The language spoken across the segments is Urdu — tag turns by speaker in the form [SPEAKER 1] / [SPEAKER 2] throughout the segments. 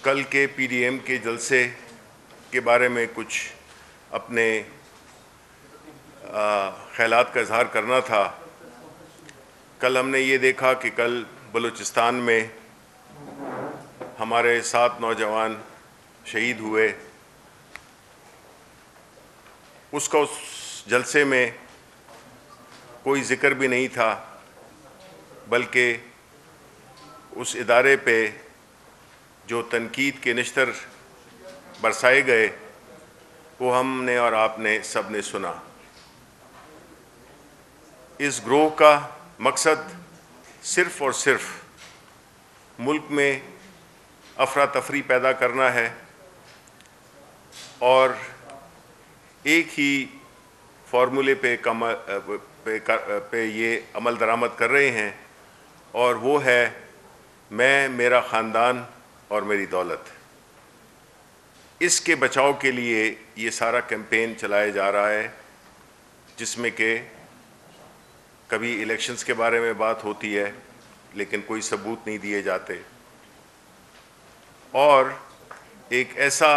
[SPEAKER 1] کل کے پی ڈی ایم کے جلسے کے بارے میں کچھ اپنے خیالات کا اظہار کرنا تھا۔ کل ہم نے یہ دیکھا کہ کل بلوچستان میں ہمارے 7 نوجوان شہید ہوئے۔ اس جلسے میں کوئی ذکر بھی نہیں تھا، بلکہ اس ادارے پہ جو تنقید کے نشتر برسائے گئے وہ ہم نے اور آپ نے سب نے سنا۔ اس گروہ کا مقصد صرف اور صرف ملک میں افراتفری پیدا کرنا ہے اور ایک ہی فارمولے پہ یہ عمل درآمد کر رہے ہیں، اور وہ ہے میں، میرا خاندان اور میری دولت۔ اس کے بچاؤ کے لیے یہ سارا کیمپین چلایا جا رہا ہے، جس میں کہ کبھی الیکشنز کے بارے میں بات ہوتی ہے لیکن کوئی ثبوت نہیں دیے جاتے، اور ایک ایسا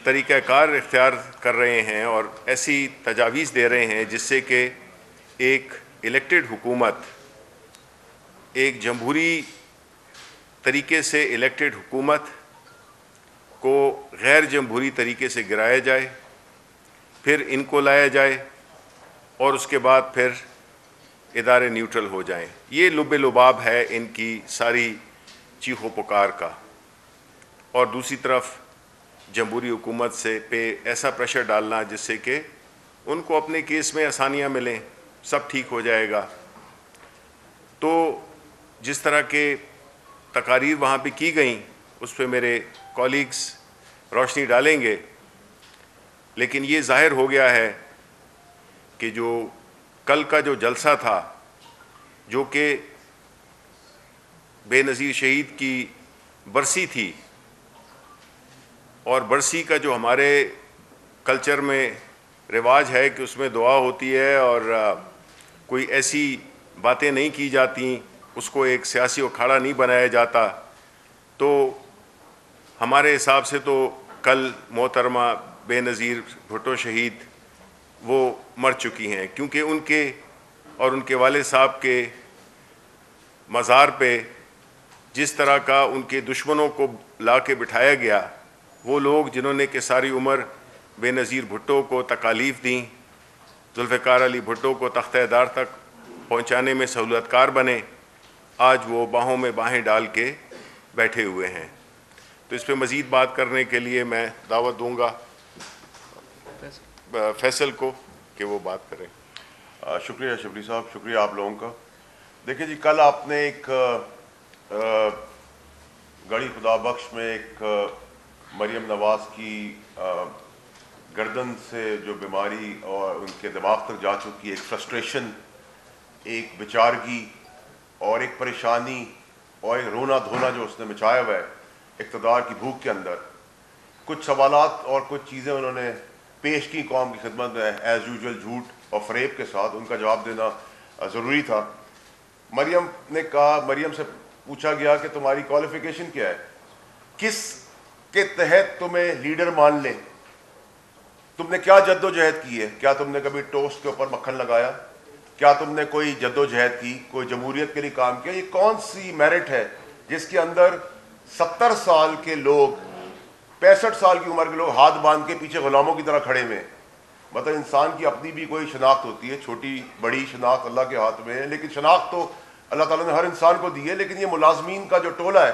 [SPEAKER 1] طریقہ کار اختیار کر رہے ہیں اور ایسی تجاویز دے رہے ہیں جس سے کہ ایک الیکٹڈ حکومت، ایک جمہوری طریقے سے الیکٹڈ حکومت کو غیر جمہوری طریقے سے گرایا جائے، پھر ان کو لایا جائے اور اس کے بعد پھر ادارے نیوٹرل ہو جائیں۔ یہ لب لباب ہے ان کی ساری چیخ و پکار کا۔ اور دوسری طرف جمہوری حکومت سے پہ ایسا پریشر ڈالنا جس سے کہ ان کو اپنے کیس میں آسانیاں ملیں، سب ٹھیک ہو جائے گا۔ تو جس طرح کے تقاریر وہاں پہ کی گئیں اس پہ میرے کولیگز روشنی ڈالیں گے، لیکن یہ ظاہر ہو گیا ہے کہ جو کل کا جو جلسہ تھا، جو کہ بے نظیر شہید کی برسی تھی، اور برسی کا جو ہمارے کلچر میں رواج ہے کہ اس میں دعا ہوتی ہے اور کوئی ایسی باتیں نہیں کی جاتی، اس کو ایک سیاسی اکھاڑا نہیں بنایا جاتا، تو ہمارے حساب سے تو کل محترمہ بے نظیر بھٹو شہید وہ مر چکی ہیں، کیونکہ ان کے اور ان کے والد صاحب کے مزار پہ جس طرح کا ان کے دشمنوں کو لا کے بٹھایا گیا، وہ لوگ جنہوں نے کہ ساری عمر بے نظیر بھٹو کو تکالیف دیں، ذوالفقار علی بھٹو کو تختہ دار تک پہنچانے میں سہولت کار بنے، آج وہ باہوں میں باہیں ڈال کے بیٹھے ہوئے ہیں۔ تو اس پہ مزید بات کرنے کے لیے میں دعوت دوں گا فیصل کو کہ وہ بات کریں۔
[SPEAKER 2] شکریہ شبلی صاحب، شکریہ آپ لوگوں کا۔ دیکھیں جی، کل آپ نے ایک گڑھی خدا بخش میں ایک مریم نواز کی گردن سے جو بیماری اور ان کے دماغ تک جا چکی، ایک فرسٹریشن، ایک بیچارگی اور ایک پریشانی اور ایک رونا دھونا جو اس نے مچایا ہوا ہے اقتدار کی بھوک کے اندر، کچھ سوالات اور کچھ چیزیں انہوں نے پیش کی قوم کی خدمت میں ایز یوزول جھوٹ اور فریب کے ساتھ، ان کا جواب دینا ضروری تھا۔ مریم نے کہا، مریم سے پوچھا گیا کہ تمہاری کوالیفیکیشن کیا ہے، کس کے تحت تمہیں لیڈر مان لیں، تم نے کیا جد و جہد کی ہے، کیا تم نے کبھی ٹوسٹ کے اوپر مکھن لگایا، کیا تم نے کوئی جد و جہد کی، کوئی جمہوریت کے لیے کام کیا، یہ کون سی میرٹ ہے جس کے اندر 70 سال کے لوگ، 65 سال کی عمر کے لوگ ہاتھ باندھ کے پیچھے غلاموں کی طرح کھڑے ہوئے ہیں۔ مطلب انسان کی اپنی بھی کوئی شناخت ہوتی ہے، چھوٹی بڑی شناخت اللہ کے ہاتھ میں ہے، لیکن شناخت تو اللہ تعالیٰ نے ہر انسان کو دی ہے، لیکن یہ ملازمین کا جو ٹولہ ہے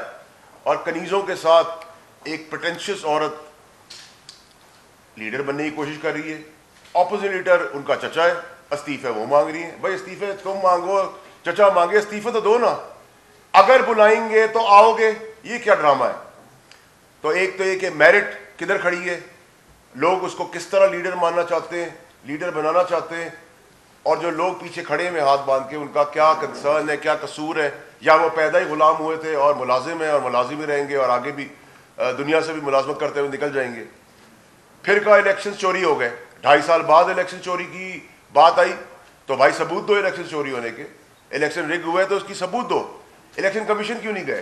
[SPEAKER 2] اور کنیزوں کے ساتھ ایک پریٹینشیس عورت لیڈر بننے کی کوشش کر رہی ہے۔ اپوزٹ لیڈر ان کا چچا ہے، استعفے وہ مانگ رہی ہیں۔ بھائی استعفے تم مانگو، چچا مانگے، استعفے تو دو نا، اگر بلائیں گے تو آؤ گے، یہ کیا ڈرامہ ہے؟ تو ایک تو یہ کہ میرٹ کدھر کھڑی ہے، لوگ اس کو کس طرح لیڈر ماننا چاہتے ہیں، لیڈر بنانا چاہتے ہیں، اور جو لوگ پیچھے کھڑے میں ہاتھ باندھ کے، ان کا کیا کنسرن ہے، کیا قصور ہے، یا وہ پیدا ہی غلام ہوئے تھے اور ملازم ہیں اور ملازم ہی رہیں گے اور آگے بھی دنیا سے بھی ملازمت کرتے ہوئے نکل جائیں گے۔ پھر کہا الیکشن چوری ہو گئے، 2.5 سال بعد الیکشن چوری کی بات آئی تو بھائی ثبوت دو الیکشن چوری ہونے کے، الیکشن رگ ہوئے تو اس کی ثبوت دو، الیکشن کمیشن کیوں نہیں گئے؟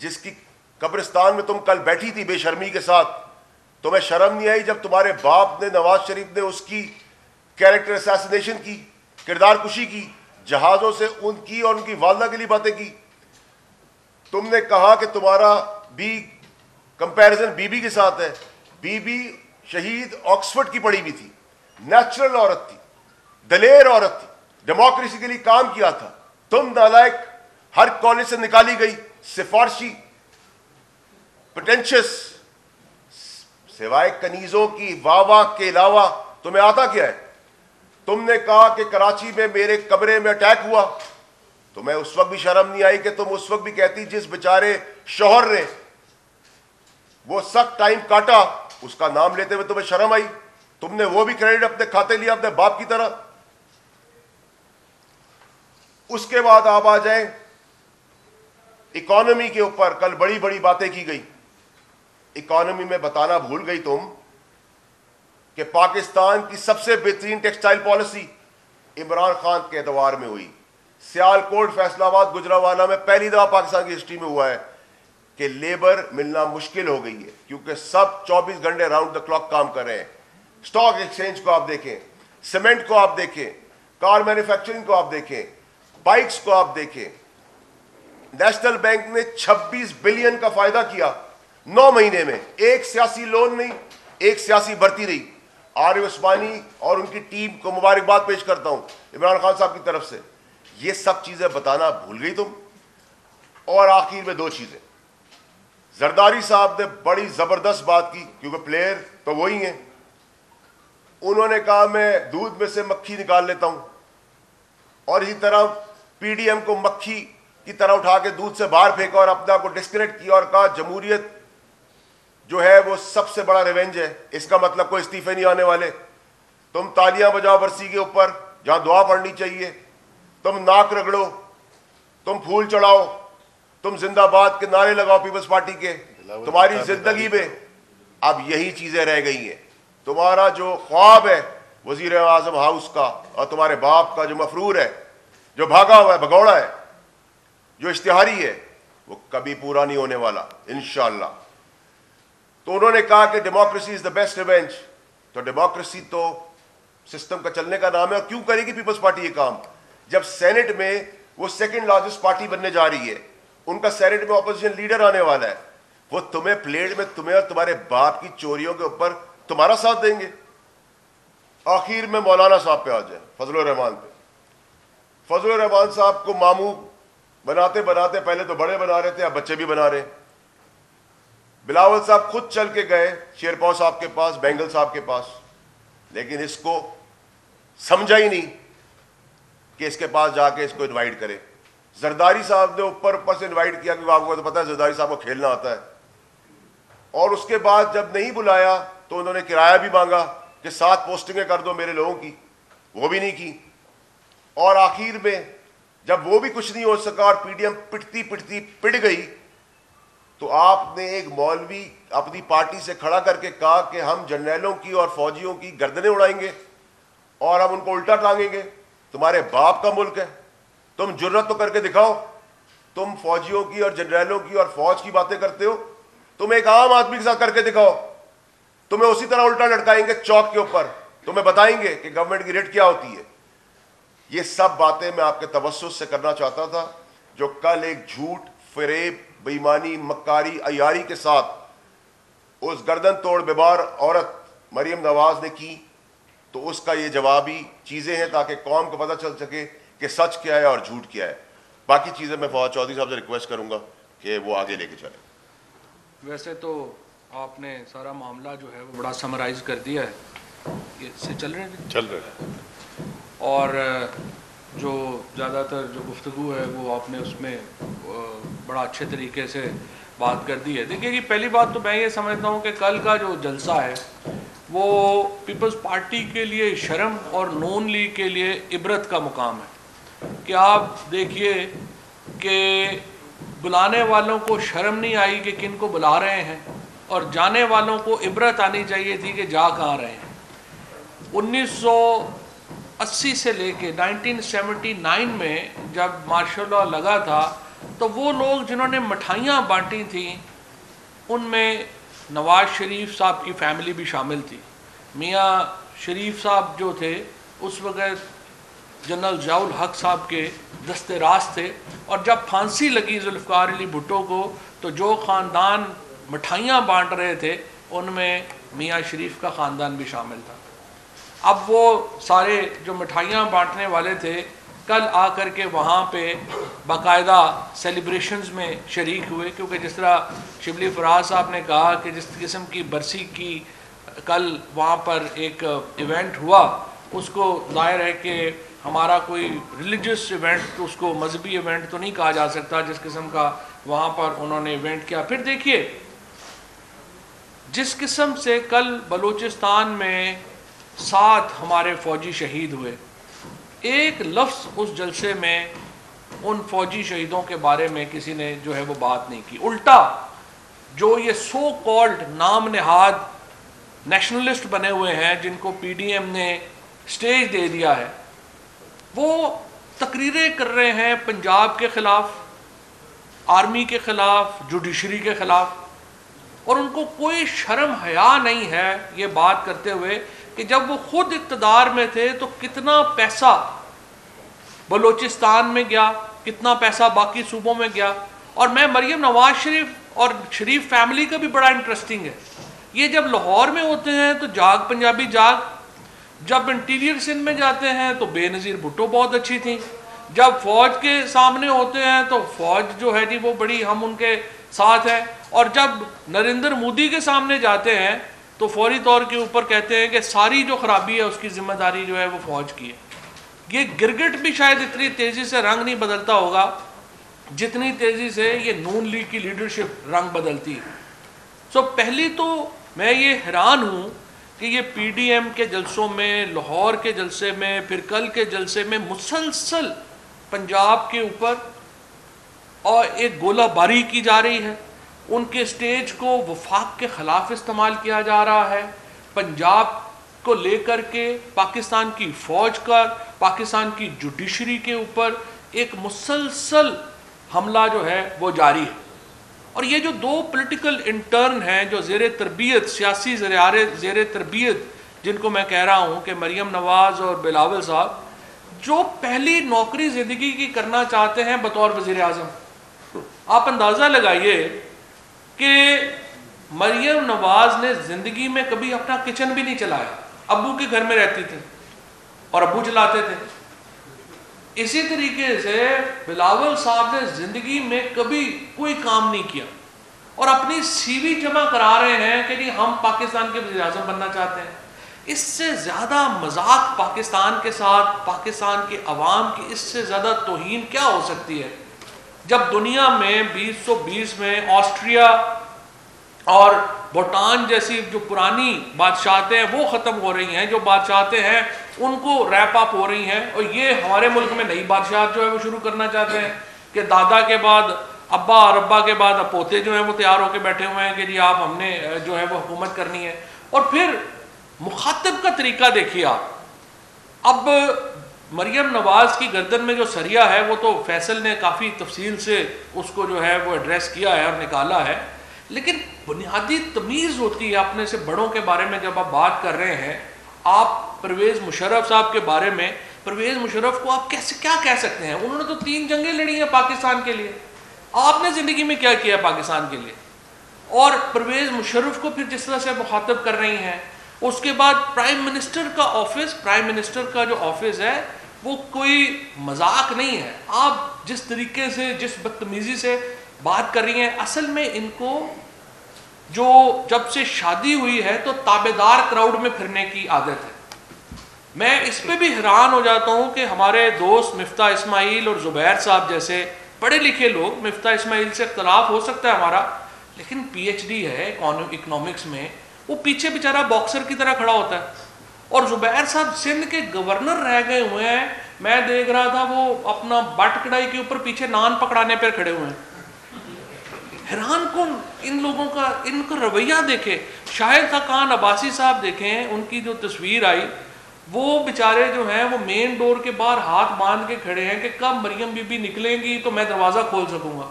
[SPEAKER 2] جس کی قبرستان میں تم کل بیٹھی تھی بے شرمی کے ساتھ، تمہیں شرم نہیں آئی جب تمہارے باپ نے، نواز شریف نے، اس کی کیریکٹر اسیسینیشن کی، کردار کشی کی، جہازوں سے ان کی اور ان کی والدہ کے لیے باتیں کی؟ تم نے کہا کہ تمہارا بھی کمپیریزن بی بی کے ساتھ ہے. بی بی شہید آکسفورڈ کی پڑھی بھی تھی، نیچرل عورت تھی، دلیر عورت تھی، ڈیموکریسی کے لیے کام کیا تھا. تم نالائق ہر کالج سے نکالی گئی، سفارشی، پٹینشس، سوائے کنیزوں کی واہ واہ کے علاوہ تمہیں آتا کیا ہے؟ تم نے کہا کہ کراچی میں میرے کمرے میں اٹیک ہوا، تمہیں اس وقت بھی شرم نہیں آئی کہ تم اس وقت بھی کہتی جس بیچارے شوہر نے وہ سخت ٹائم کاٹا اس کا نام لیتے ہوئے تمہیں شرم آئی؟ تم نے وہ بھی کریڈٹ اپنے کھاتے لیا اپنے باپ کی طرح. اس کے بعد آپ آ جائیں اکانومی کے اوپر. کل بڑی بڑی باتیں کی گئی. اکانومی میں بتانا بھول گئی تم کہ پاکستان کی سب سے بہترین ٹیکسٹائل پالیسی عمران خان کے ادوار میں ہوئی. سیالکوٹ، فیصل آباد، گجرانوالہ میں پہلی دفعہ پاکستان کی ہسٹری میں ہوا ہے کہ لیبر ملنا مشکل ہو گئی ہے، کیونکہ سب 24 گھنٹے راؤنڈ دا کلاک کام کر رہے ہیں. اسٹاک ایکسچینج کو آپ دیکھیں، سیمنٹ کو آپ دیکھیں، کار مینوفیکچرنگ کو آپ دیکھیں، بائکس کو آپ دیکھیں. نیشنل بینک نے 26 بلین کا فائدہ کیا 9 مہینے میں. ایک سیاسی لون نہیں، ایک سیاسی بھرتی رہی. عارف عثمانی اور ان کی ٹیم کو مبارکباد پیش کرتا ہوں عمران خان صاحب کی طرف سے. یہ سب چیزیں بتانا بھول گئی تم. اور آخر میں 2 چیزیں. زرداری صاحب نے بڑی زبردست بات کی، کیونکہ پلیئر تو وہی ہیں. انہوں نے کہا میں دودھ میں سے مکھی نکال لیتا ہوں، اور اسی طرح پی ڈی ایم کو مکھی کی طرح اٹھا کے دودھ سے باہر پھینکا اور اپنا کو ڈسکریڈٹ کیا اور کہا جمہوریت جو ہے وہ سب سے بڑا ریونج ہے. اس کا مطلب کوئی استعفے نہیں آنے والے. تم تالیاں بجاؤ برسی کے اوپر جہاں دعا پڑھنی چاہیے، تم ناک رگڑو، تم پھول چڑھاؤ، تم زندہ باد کے نعرے لگاؤ پیپلز پارٹی کے. تمہاری زندگی میں اب یہی چیزیں رہ گئی ہیں. تمہارا جو خواب ہے وزیر اعظم ہاؤس کا اور تمہارے باپ کا جو مفرور ہے، جو بھاگا ہوا ہے، بھگوڑا ہے، جو اشتہاری ہے، وہ کبھی پورا نہیں ہونے والا انشاءاللہ. تو انہوں نے کہا کہ democracy is the best revenge. تو ڈیموکریسی تو سسٹم کا چلنے کا نام ہے. اور کیوں کرے گی پیپلز پارٹی یہ کام جب سینٹ میں وہ سیکنڈ لارجسٹ پارٹی بننے جا رہی ہے؟ ان کا سینٹ میں اپوزیشن لیڈر آنے والا ہے. وہ تمہیں پلیٹ میں تمہیں اور تمہارے باپ کی چوریوں کے اوپر تمہارا ساتھ دیں گے. آخر میں مولانا صاحب پہ آ جائیں، فضل الرحمان پہ. فضل الرحمان صاحب کو ماموں بناتے بناتے پہلے تو بڑے بنا رہے تھے، اب بچے بھی بنا رہے ہیں. بلاول صاحب خود چل کے گئے شیرپاؤ صاحب کے پاس، بینگل صاحب کے پاس، لیکن اس کو سمجھا ہی نہیں کہ اس کے پاس جا کے اس کو انوائٹ کرے. زرداری صاحب نے اوپر سے انوائٹ کیا، کیونکہ آپ کو تو پتا ہے زرداری صاحب کو کھیلنا آتا ہے. اور اس کے بعد جب نہیں بلایا تو انہوں نے کرایہ بھی مانگا کہ 7 پوسٹنگیں کر دو میرے لوگوں کی، وہ بھی نہیں کی. اور آخر میں جب وہ بھی کچھ نہیں ہو سکا اور پی ڈی ایم پٹتی پٹتی پٹ گئی، تو آپ نے ایک مولوی اپنی پارٹی سے کھڑا کر کے کہا کہ ہم جنرلوں کی اور فوجیوں کی گردنیں اڑائیں گے اور ہم ان کو الٹا ٹانگیں گے. تمہارے باپ کا ملک ہے، تم جرت تو کر کے دکھاؤ. تم فوجیوں کی اور جنرلوں کی اور فوج کی باتیں کرتے ہو، تم ایک عام آدمی کے ساتھ کر کے دکھاؤ. تمہیں اسی طرح الٹا لٹکائیں گے چوک کے اوپر، تمہیں بتائیں گے کہ گورنمنٹ کی ریٹ کیا ہوتی ہے. یہ سب باتیں میں آپ کے توسط سے کرنا چاہتا تھا، جو کل ایک جھوٹ، فریب، بےایمانی، مکاری، عیاری کے ساتھ اس گردن توڑ بیمار عورت مریم نواز نے کی. تو اس کا یہ جوابی چیزیں ہیں تاکہ قوم کو پتہ چل سکے کہ سچ کیا ہے اور جھوٹ کیا ہے. باقی چیزیں میں فواد چودھری صاحب سے ریکویسٹ کروں گا کہ وہ آگے لے کے چلیں.
[SPEAKER 3] ویسے تو آپ نے سارا معاملہ جو ہے وہ بڑا سمرائز کر دیا ہے. اس سے چل رہے ہیں اور جو زیادہ تر جو گفتگو ہے وہ آپ نے اس میں بڑا اچھے طریقے سے بات کر دی ہے. دیکھیے کہ پہلی بات تو میں یہ سمجھتا ہوں کہ کل کا جو جلسہ ہے وہ پیپلز پارٹی کے لیے شرم اور نون لیگ کے لیے عبرت کا مقام ہے. کہ آپ دیکھیے کہ بلانے والوں کو شرم نہیں آئی کہ کن کو بلا رہے ہیں، اور جانے والوں کو عبرت آنی چاہیے تھی کہ جا کہاں رہے ہیں. 1980 سے لے کے 1979 میں جب مارشل لاء لگا تھا تو وہ لوگ جنہوں نے مٹھائیاں بانٹی تھیں ان میں نواز شریف صاحب کی فیملی بھی شامل تھی. میاں شریف صاحب جو تھے اس وقت جنرل ضیاء الحق صاحب کے دست راست تھے, اور جب پھانسی لگی ذوالفقار علی بھٹو کو تو جو خاندان مٹھائیاں بانٹ رہے تھے ان میں میاں شریف کا خاندان بھی شامل تھا. اب وہ سارے جو مٹھائیاں بانٹنے والے تھے کل آ کر کے وہاں پہ باقاعدہ سیلیبریشنز میں شریک ہوئے, کیونکہ جس طرح شبلی فراز صاحب نے کہا کہ جس قسم کی برسی کی کل وہاں پر ایک ایونٹ ہوا, اس کو ظاہر ہے کہ ہمارا کوئی ریلیجس ایونٹ, اس کو مذہبی ایونٹ تو نہیں کہا جا سکتا جس قسم کا وہاں پر انہوں نے ایونٹ کیا. پھر دیکھیے جس قسم سے کل بلوچستان میں 7 ہمارے فوجی شہید ہوئے, ایک لفظ اس جلسے میں ان فوجی شہیدوں کے بارے میں کسی نے جو ہے وہ بات نہیں کی. الٹا جو یہ سو کالڈ نام نہاد نیشنلسٹ بنے ہوئے ہیں جن کو پی ڈی ایم نے سٹیج دے دیا ہے, وہ تقریریں کر رہے ہیں پنجاب کے خلاف, آرمی کے خلاف, جوڈیشری کے خلاف, اور ان کو کوئی شرم حیا نہیں ہے یہ بات کرتے ہوئے کہ جب وہ خود اقتدار میں تھے تو کتنا پیسہ بلوچستان میں گیا, کتنا پیسہ باقی صوبوں میں گیا. اور میں مریم نواز شریف اور شریف فیملی کا بھی بڑا انٹرسٹنگ ہے, یہ جب لاہور میں ہوتے ہیں تو جاگ پنجابی جاگ, جب انٹیریئر سندھ میں جاتے ہیں تو بے نظیر بھٹو بہت اچھی تھیں, جب فوج کے سامنے ہوتے ہیں تو فوج جو ہے جی وہ بڑی ہم ان کے ساتھ ہیں, اور جب نریندر مودی کے سامنے جاتے ہیں تو فوری طور کے اوپر کہتے ہیں کہ ساری جو خرابی ہے اس کی ذمہ داری جو ہے وہ فوج کی ہے. یہ گرگٹ بھی شاید اتنی تیزی سے رنگ نہیں بدلتا ہوگا جتنی تیزی سے یہ نون لیگ کی لیڈرشپ رنگ بدلتی ہے. سو پہلی تو میں یہ حیران ہوں کہ یہ پی ڈی ایم کے جلسوں میں, لاہور کے جلسے میں, پھر کل کے جلسے میں مسلسل پنجاب کے اوپر اور ایک گولہ باری کی جا رہی ہے. ان کے سٹیج کو وفاق کے خلاف استعمال کیا جا رہا ہے, پنجاب کو لے کر کے پاکستان کی فوج کا, پاکستان کی جوڈیشری کے اوپر ایک مسلسل حملہ جو ہے وہ جاری ہے. اور یہ جو 2 پولیٹیکل انٹرن ہیں جو زیر تربیت, سیاسی زیر تربیت جن کو میں کہہ رہا ہوں کہ مریم نواز اور بلاول صاحب, جو پہلی نوکری زندگی کی کرنا چاہتے ہیں بطور وزیر اعظم, آپ اندازہ لگائیے کہ مریم نواز نے زندگی میں کبھی اپنا کچن بھی نہیں چلایا, ابو کے گھر میں رہتی تھی اور ابو چلاتے تھے. اسی طریقے سے بلاول صاحب نے زندگی میں کبھی کوئی کام نہیں کیا اور اپنی سی وی جمع کرا رہے ہیں کہ جی ہم پاکستان کے وزیر اعظم بننا چاہتے ہیں. اس سے زیادہ مذاق پاکستان کے ساتھ, پاکستان کے عوام کی اس سے زیادہ توہین کیا ہو سکتی ہے جب دنیا میں 2020 میں آسٹریا اور بھوٹان جیسی جو پرانی بادشاہتیں ہیں وہ ختم ہو رہی ہیں, جو بادشاہتیں ہیں ان کو ریپ اپ ہو رہی ہیں, اور یہ ہمارے ملک میں نئی بادشاہت جو ہے وہ شروع کرنا چاہتے ہیں کہ دادا کے بعد ابا اور ابا کے بعد پوتے جو ہیں وہ تیار ہو کے بیٹھے ہوئے ہیں کہ جی آپ ہم نے جو ہے وہ حکومت کرنی ہے. اور پھر مخاطب کا طریقہ دیکھیے آپ, اب مریم نواز کی گردن میں جو سریا ہے وہ تو فیصل نے کافی تفصیل سے اس کو جو ہے وہ ایڈریس کیا ہے اور نکالا ہے, لیکن بنیادی تمیز ہوتی ہے اپنے سے بڑوں کے بارے میں. جب آپ بات کر رہے ہیں, آپ پرویز مشرف صاحب کے بارے میں, پرویز مشرف کو آپ کیسے کیا کہہ سکتے ہیں؟ انہوں نے تو 3 جنگیں لڑی ہیں پاکستان کے لیے, آپ نے زندگی میں کیا کیا پاکستان کے لیے؟ اور پرویز مشرف کو پھر جس طرح سے مخاطب کر رہی ہیں, اس کے بعد پرائم منسٹر کا آفس, پرائم منسٹر کا جو آفس ہے وہ کوئی مذاق نہیں ہے. آپ جس طریقے سے, جس بدتمیزی سے بات کر رہی ہیں, اصل میں ان کو جو جب سے شادی ہوئی ہے تو تابعدار کراؤڈ میں پھرنے کی عادت ہے. میں اس پہ بھی حیران ہو جاتا ہوں کہ ہمارے دوست مفتاح اسماعیل اور زبیر صاحب جیسے پڑھے لکھے لوگ, مفتاح اسماعیل سے اختلاف ہو سکتا ہے ہمارا, لیکن پی ایچ ڈی ہے اکنامکس میں, وہ پیچھے بیچارہ باکسر کی طرح کھڑا ہوتا ہے. اور زبیر صاحب سندھ کے گورنر رہ گئے ہوئے ہیں, میں دیکھ رہا تھا وہ اپنا بٹ کڑائی کے اوپر پیچھے نان پکڑانے پر کھڑے ہوئے ہیں. حیران کن ان لوگوں کا, ان کا رویہ دیکھے. شاہد خاقان عباسی صاحب دیکھیں, ان کی جو تصویر آئی وہ بیچارے جو ہیں وہ مین ڈور کے باہر ہاتھ باندھ کے کھڑے ہیں کہ کب مریم بی بی نکلیں گی تو میں دروازہ کھول سکوں گا.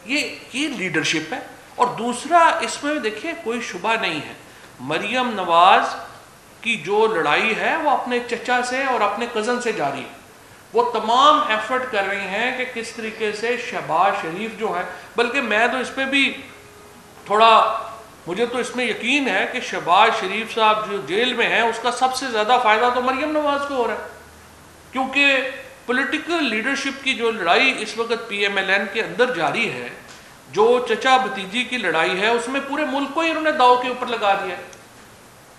[SPEAKER 3] یہ لیڈرشپ ہے. اور دوسرا اس میں دیکھیں کوئی شبہ نہیں ہے, مریم نواز کی جو لڑائی ہے وہ اپنے چچا سے اور اپنے کزن سے جاری ہے. وہ تمام ایفرٹ کر رہی ہیں کہ کس طریقے سے شہباز شریف جو ہے, بلکہ میں تو اس پہ بھی تھوڑا, مجھے تو اس میں یقین ہے کہ شہباز شریف صاحب جو جیل میں ہیں اس کا سب سے زیادہ فائدہ تو مریم نواز کو ہو رہا ہے, کیونکہ پولیٹیکل لیڈرشپ کی جو لڑائی اس وقت پی ایم ایل این کے اندر جاری ہے, جو چچا بھتیجی کی لڑائی ہے, اس میں پورے ملک کو ہی انہوں نے داؤ کے اوپر لگا دیا ہے.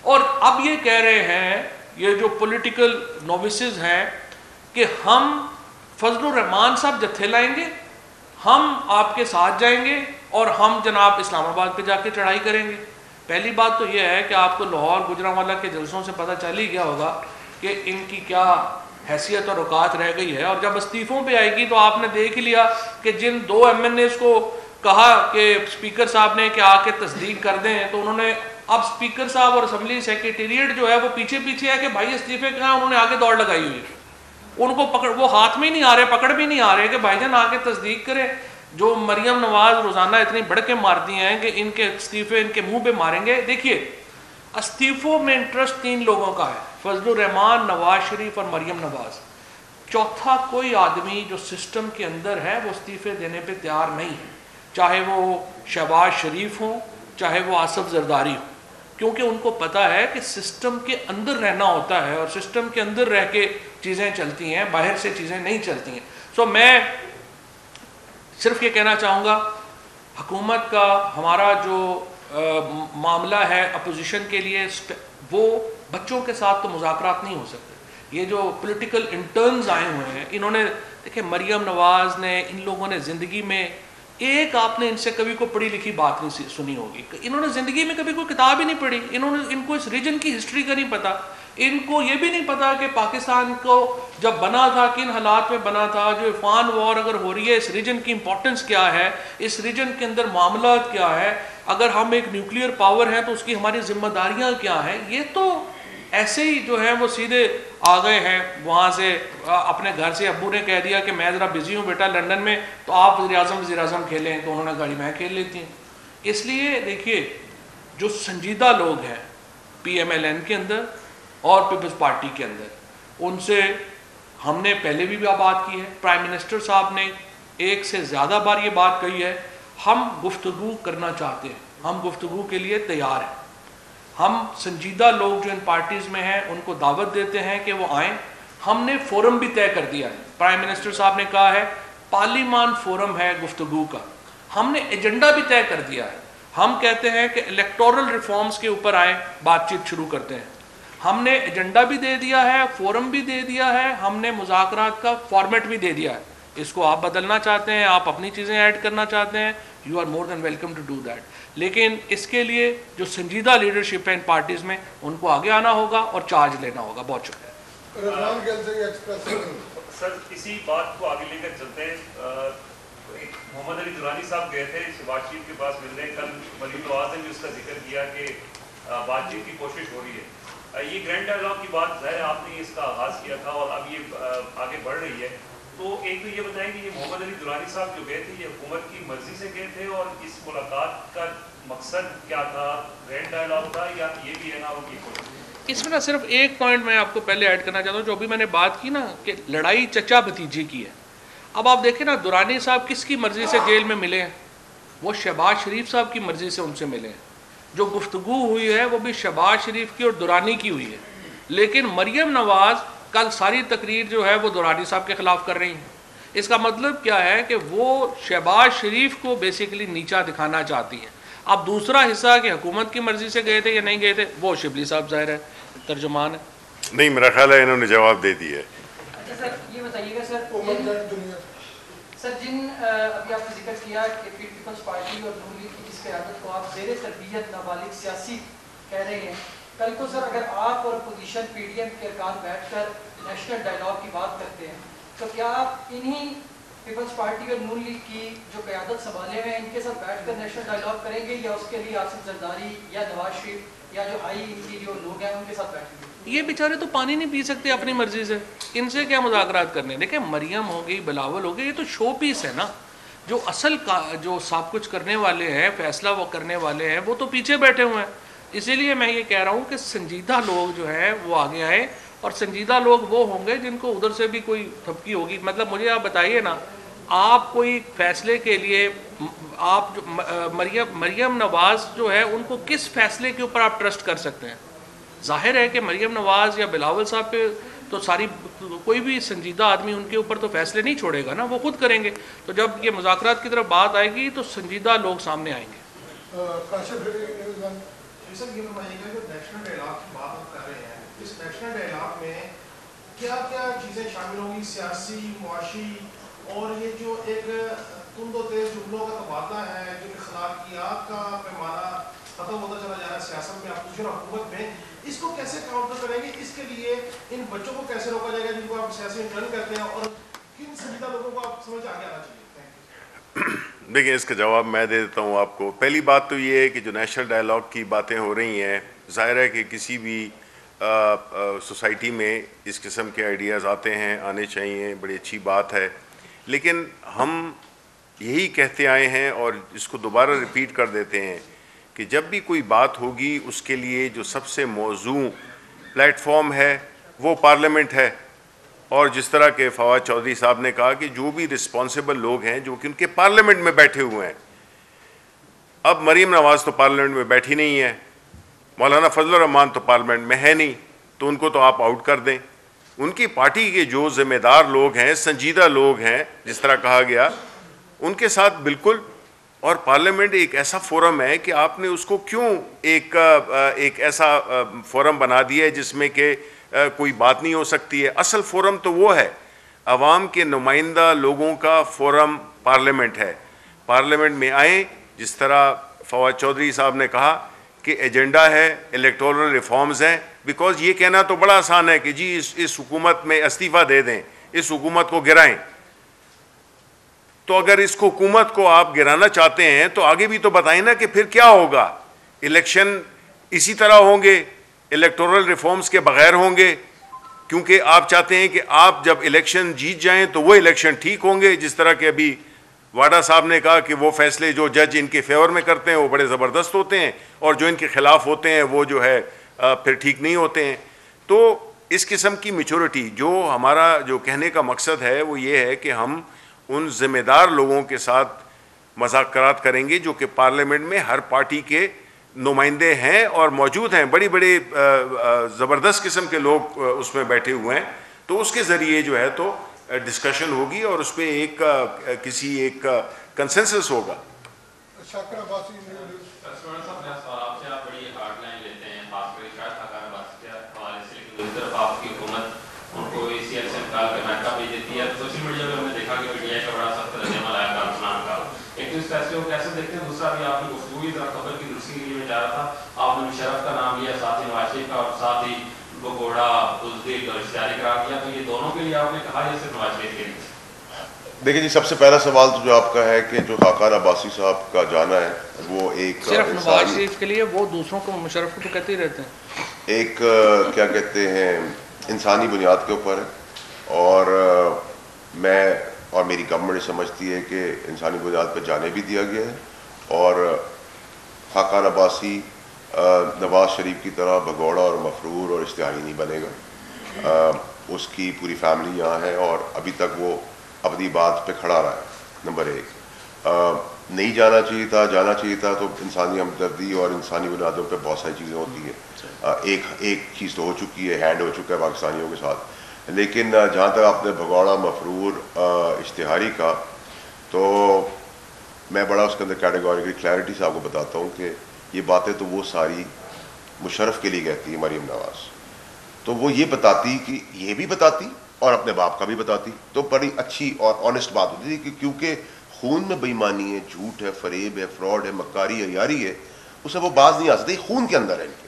[SPEAKER 3] اور اب یہ کہہ رہے ہیں یہ جو پولیٹیکل نووسز ہیں کہ ہم فضل الرحمان صاحب جتھے لائیں گے, ہم آپ کے ساتھ جائیں گے اور ہم جناب اسلام آباد پہ جا کے چڑھائی کریں گے. پہلی بات تو یہ ہے کہ آپ کو لاہور گجرانوالہ کے جلسوں سے پتہ چل ہی گیا ہوگا کہ ان کی کیا حیثیت اور اوقات رہ گئی ہے. اور جب استعفوں پہ آئے گی تو آپ نے دیکھ لیا کہ جن 2 MNAs کو کہا کہ اسپیکر صاحب نے کہ آ کے تصدیق کر دیں, تو انہوں نے اب اسپیکر صاحب اور اسمبلی سیکریٹریٹ جو ہے وہ پیچھے پیچھے ہے کہ بھائی استعفے کہاں, انہوں نے آگے دوڑ لگائی ہوئی ہے. ان کو پکڑ, وہ ہاتھ میں ہی نہیں آ رہے, پکڑ بھی نہیں آ رہے کہ بھائی جان آ کے تصدیق کرے. جو مریم نواز روزانہ اتنی بڑھ کے مارتی ہیں کہ ان کے استعفے ان کے منہ پہ ماریں گے. دیکھیے استعفوں میں انٹرسٹ 3 لوگوں کا ہے, فضل الرحمان, نواز شریف اور مریم نواز. چوتھا کوئی آدمی جو سسٹم کے اندر ہے وہ استعفے دینے پہ تیار نہیں ہے, چاہے وہ شہباز شریف ہوں چاہے وہ آصف زرداری ہوں, کیونکہ ان کو پتہ ہے کہ سسٹم کے اندر رہنا ہوتا ہے اور سسٹم کے اندر رہ کے چیزیں چلتی ہیں, باہر سے چیزیں نہیں چلتی ہیں. سو میں صرف یہ کہنا چاہوں گا حکومت کا ہمارا جو معاملہ ہے اپوزیشن کے لیے, وہ بچوں کے ساتھ تو مذاکرات نہیں ہو سکتے. یہ جو پولیٹیکل انٹرنز آئے ہوئے ہیں, انہوں نے دیکھیں مریم نواز نے, ان لوگوں نے زندگی میں ایک, آپ نے ان سے کبھی کوئی پڑھی لکھی بات نہیں سنی ہوگی, انہوں نے زندگی میں کبھی کوئی کتاب ہی نہیں پڑھی, ان کو اس ریجن کی ہسٹری کا نہیں پتا, ان کو یہ بھی نہیں پتا کہ پاکستان کو جب بنا تھا کن حالات میں بنا تھا, جو افغان وار اگر ہو رہی ہے اس ریجن کی امپورٹنس کیا ہے, اس ریجن کے اندر معاملات کیا ہے, اگر ہم ایک نیوکلیئر پاور ہیں تو اس کی ہماری ذمہ داریاں کیا ہیں. یہ تو ایسے ہی جو ہیں وہ سیدھے آ گئے ہیں وہاں سے, اپنے گھر سے ابو نے کہہ دیا کہ میں ذرا بزی ہوں بیٹا لنڈن میں, تو آپ وزیر اعظم کھیلیں, تو انہوں نے گاڑی میں کھیل لیتی ہیں. اس لیے دیکھیے جو سنجیدہ لوگ ہیں پی ایم ایل این کے اندر اور پیپلز پارٹی کے اندر, ان سے ہم نے پہلے بھی بات کی ہے, پرائم منسٹر صاحب نے ایک سے زیادہ بار یہ بات کہی ہے, ہم گفتگو کرنا چاہتے ہیں, ہم گفتگو کے لیے تیار ہیں. ہم سنجیدہ لوگ جو ان پارٹیز میں ہیں ان کو دعوت دیتے ہیں کہ وہ آئیں. ہم نے فورم بھی طے کر دیا ہے, پرائم منسٹر صاحب نے کہا ہے پارلیمان فورم ہے گفتگو کا. ہم نے ایجنڈا بھی طے کر دیا ہے, ہم کہتے ہیں کہ الیکٹورل ریفارمز کے اوپر آئیں, بات چیت شروع کرتے ہیں. ہم نے ایجنڈا بھی دے دیا ہے, فورم بھی دے دیا ہے, ہم نے مذاکرات کا فارمیٹ بھی دے دیا ہے. اس کو آپ بدلنا چاہتے ہیں, آپ اپنی چیزیں ایڈ کرنا چاہتے ہیں, you are more than welcome to do that. لیکن اس کے لیے جو سنجیدہ لیڈرشپ ہے ان پارٹیز میں, ان کو آگے آنا ہوگا اور چارج لینا ہوگا. بہت شکریہ.
[SPEAKER 4] سر اسی بات کو آگے لے کر چلتے ہیں. محمد علی درانی صاحب گئے تھے شہباز شریف کے پاس ملنے, کل مریم نواز نے بھی اس کا ذکر کیا کہ بات چیت کی کوشش ہو رہی ہے. یہ گرینڈ ڈائیلاگ کی بات ظاہر آپ نے اس کا آغاز کیا تھا اور اب یہ آگے بڑھ رہی ہے. تو ایک تو یہ بتائیں کہ یہ محمد علی درانی صاحب جو گئے تھے یہ حکومت کی مرضی سے گئے تھے, اور اس ملاقات کا مقصد کیا تھا, گرینڈ ڈائیلاگ تھا یا یہ بھی ہے نا ان کی کوشش؟
[SPEAKER 3] اس میں نا صرف ایک پوائنٹ میں آپ کو پہلے ایڈ کرنا چاہتا ہوں, جو ابھی میں نے بات کی نا کہ لڑائی چچا بھتیجے کی ہے. اب آپ دیکھیں نا درانی صاحب کس کی مرضی سے جیل میں ملے ہیں, وہ شہباز شریف صاحب کی مرضی سے ان سے ملے ہیں. جو گفتگو ہوئی ہے وہ بھی شہباز شریف کی اور درانی کی ہوئی ہے. لیکن مریم نواز کل ساری تقریر جو ہے وہ درانی صاحب کے خلاف کر رہی ہیں. اس کا مطلب کیا ہے کہ وہ شہباز شریف کو بیسیکلی نیچا دکھانا چاہتی ہیں. اب دوسرا حصہ کہ حکومت کی مرضی سے گئے تھے یا نہیں گئے تھے, وہ شبلی صاحب ظاہر ہے ترجمان ہے.
[SPEAKER 1] نہیں, میرا خیال ہے انہوں نے جواب دے دیا ہے.
[SPEAKER 5] سر یہ بتائیے گا سر جن ابھی آپ نے ذکر کیا کہ پیپلز پارٹی اور نون لیگ کی جس قیادت کو آپ زیر تربیت نابالغ سیاسی کہہ رہے ہیں, کل کو سر اگر آپ اور اپوزیشن پی ڈی ایم کے ارکان بیٹھ کر نیشنل ڈائیلاگ کی بات کرتے ہیں تو کیا آپ انہی پیپلز پارٹی اور نون لیگ کی جو قیادت سنبھالے ہوئے ہیں ان کے ساتھ بیٹھ کر نیشنل ڈائیلاگ کریں گے یا اس کے لیے آصف زرداری یا نواز شریف یا جو ہائی ان کی جو لوگ ہیں ان کے ساتھ بیٹھیں گے؟
[SPEAKER 3] یہ بیچارے تو پانی نہیں پی سکتے اپنی مرضی سے، ان سے کیا مذاکرات کرنے؟ دیکھیں مریم ہو گئی، بلاول ہو گئی، یہ تو شو پیس ہے نا. جو اصل جو سب کچھ کرنے والے ہیں، فیصلہ وہ کرنے والے ہیں، وہ تو پیچھے بیٹھے ہوئے ہیں. اسی لیے میں یہ کہہ رہا ہوں کہ سنجیدہ لوگ جو ہیں وہ آگے آئے، اور سنجیدہ لوگ وہ ہوں گے جن کو ادھر سے بھی کوئی تھپکی ہوگی. مطلب مجھے آپ بتائیے نا، آپ کوئی فیصلے کے لیے آپ جو مریم نواز جو ہے ان کو کس فیصلے کے اوپر آپ ٹرسٹ کر سکتے ہیں؟ ظاہر ہے کہ مریم نواز یا بلاول صاحب پہ تو کوئی بھی سنجیدہ آدمی ان کے اوپر تو فیصلے نہیں چھوڑے گا نا، وہ خود کریں گے. تو جب یہ مذاکرات کی طرف بات آئے گی تو سنجیدہ لوگ سامنے آئیں گے.
[SPEAKER 6] سر یہ بتائیے گا جو نیشنل ڈائیلاگ کی بات ہم کر رہے ہیں، اس نیشنل ڈائیلاگ میں کیا کیا چیزیں شامل ہوں گی؟ سیاسی، معاشی، اور یہ جو ایک تند و تیز جملوں کا تبادلہ ہے، جو اخلاقیات کا پیمانہ ختم ہوتا چلا جا رہا ہے سیاست میں، اپوزیشن اور حکومت میں، اس کو کیسے کاؤنٹر کریں گے؟ اس کے لیے ان بچوں کو کیسے روکا جائے گا جن کو آپ سیاسی انٹرن کرتے ہیں، اور کن سنجیدہ لوگوں کو آپ سمجھ آگے آنا چاہیے؟
[SPEAKER 1] دیکھیں اس کا جواب میں دے دیتا ہوں آپ کو. پہلی بات تو یہ ہے کہ جو نیشنل ڈائیلاگ کی باتیں ہو رہی ہیں، ظاہر ہے کہ کسی بھی سوسائٹی میں اس قسم کے آئیڈیاز آتے ہیں، آنے چاہیے، بڑی اچھی بات ہے. لیکن ہم یہی کہتے آئے ہیں اور اس کو دوبارہ ریپیٹ کر دیتے ہیں کہ جب بھی کوئی بات ہوگی اس کے لیے جو سب سے موزوں پلیٹ فارم ہے وہ پارلیمنٹ ہے. اور جس طرح کہ فواد چودھری صاحب نے کہا کہ جو بھی رسپانسبل لوگ ہیں جو کہ ان کے پارلیمنٹ میں بیٹھے ہوئے ہیں، اب مریم نواز تو پارلیمنٹ میں بیٹھی نہیں ہے، مولانا فضل الرحمان تو پارلیمنٹ میں ہے نہیں، تو ان کو تو آپ آؤٹ کر دیں. ان کی پارٹی کے جو ذمہ دار لوگ ہیں، سنجیدہ لوگ ہیں، جس طرح کہا گیا، ان کے ساتھ بالکل. اور پارلیمنٹ ایک ایسا فورم ہے کہ آپ نے اس کو کیوں ایک ایسا فورم بنا دیا ہے جس میں کہ کوئی بات نہیں ہو سکتی ہے؟ اصل فورم تو وہ ہے، عوام کے نمائندہ لوگوں کا فورم پارلیمنٹ ہے. پارلیمنٹ میں آئیں، جس طرح فواد چودھری صاحب نے کہا کہ ایجنڈا ہے، الیکٹورل ریفارمز ہیں. بیکاز یہ کہنا تو بڑا آسان ہے کہ جی اس حکومت میں استعفیٰ دے دیں، اس حکومت کو گرائیں. تو اگر اس حکومت کو آپ گرانا چاہتے ہیں تو آگے بھی تو بتائیں نا کہ پھر کیا ہوگا. الیکشن اسی طرح ہوں گے، الیکٹورل ریفارمز کے بغیر ہوں گے، کیونکہ آپ چاہتے ہیں کہ آپ جب الیکشن جیت جائیں تو وہ الیکشن ٹھیک ہوں گے. جس طرح کہ ابھی واڈا صاحب نے کہا کہ وہ فیصلے جو جج ان کے فیور میں کرتے ہیں وہ بڑے زبردست ہوتے ہیں، اور جو ان کے خلاف ہوتے ہیں وہ جو ہے پھر ٹھیک نہیں ہوتے ہیں. تو اس قسم کی میچورٹی، جو ہمارا جو کہنے کا مقصد ہے وہ یہ ہے کہ ہم ان ذمہ دار لوگوں کے ساتھ مذاکرات کریں گے جو کہ پارلیمنٹ میں ہر پارٹی کے نمائندے ہیں اور موجود ہیں. بڑی بڑی زبردست قسم کے لوگ اس میں بیٹھے ہوئے ہیں. تو اس کے ذریعے جو ہے تو ڈسکشن ہوگی اور اس پہ کسی ایک کنسنسس ہوگا.
[SPEAKER 7] آپ کی حکومت ان کو اسی ایل سے نکال کر امریکہ بھیج دیتی ہے. سوشل میڈیا پہ ہم نے دیکھا کہ پی ٹی آئی کا بڑا سخت رد عمل آیا کارکنان کا. ایک تو اس فیصلے کو کیسے دیکھتے ہیں؟ دوسرا بھی آپ نے گفتگو کی طرح خبر کی دوسری کے لیے میں جا رہا تھا، آپ نے مشرف کا نام لیا، ساتھ ہی نواز شریف کا، اور ساتھ ہی بگوڑا، بزدل اور اشتہاری قرار دیا. تو یہ دونوں کے لیے آپ نے کہا یا صرف نواز شریف کے لیے؟
[SPEAKER 2] دیکھیں جی، سب سے پہلا سوال تو جو آپ کا ہے کہ جو خاقان عباسی صاحب کا جانا ہے وہ ایک
[SPEAKER 3] صرف نواز شریف کے لیے، وہ دوسروں کو مشرف کو تو کہتے ہی رہتے ہیں،
[SPEAKER 2] ایک کیا کہتے ہیں انسانی بنیاد کے اوپر ہے. اور میں اور میری گورنمنٹ سمجھتی ہے کہ انسانی بنیاد پہ جانے بھی دیا گیا ہے. اور خاقان عباسی نواز شریف کی طرح بگوڑا اور مفرور اور اشتہاری نہیں بنے گا. اس کی پوری فیملی یہاں ہے اور ابھی تک وہ اپنی بات پہ کھڑا رہا ہے. نمبر ایک، نہیں جانا چاہیے تھا، جانا چاہیے تھا. تو انسانی ہمدردی اور انسانی بنیادوں پہ بہت ساری چیزیں ہوتی ہیں. ایک چیز تو ہو چکی ہے، ہینڈ ہو چکا ہے پاکستانیوں کے ساتھ. لیکن جہاں تک آپ نے بھگوڑا، مفرور، اشتہاری کا، تو میں بڑا اس کے اندر کیٹیگوریکلی کلیئرٹی سے آپ کو بتاتا ہوں کہ یہ باتیں تو وہ ساری مشرف کے لیے کہتی ہے مریم نواز. تو وہ یہ بتاتی کہ یہ بھی بتاتی اور اپنے باپ کا بھی بتاتی تو بڑی اچھی اور آنیسٹ بات ہوتی تھی. کیونکہ خون میں بے ایمانی ہے، جھوٹ ہے، فریب ہے، فراڈ ہے، مکاری ہے، یاری ہے، اسے وہ باز نہیں آ سکتی، خون کے اندر ہے ان کے.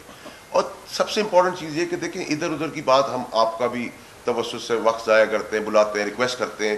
[SPEAKER 2] اور سب سے امپورٹنٹ چیز یہ کہ دیکھیں ادھر ادھر کی بات ہم آپ کا بھی توسط سے وقت ضائع کرتے ہیں، بلاتے ہیں، ریکویسٹ کرتے ہیں.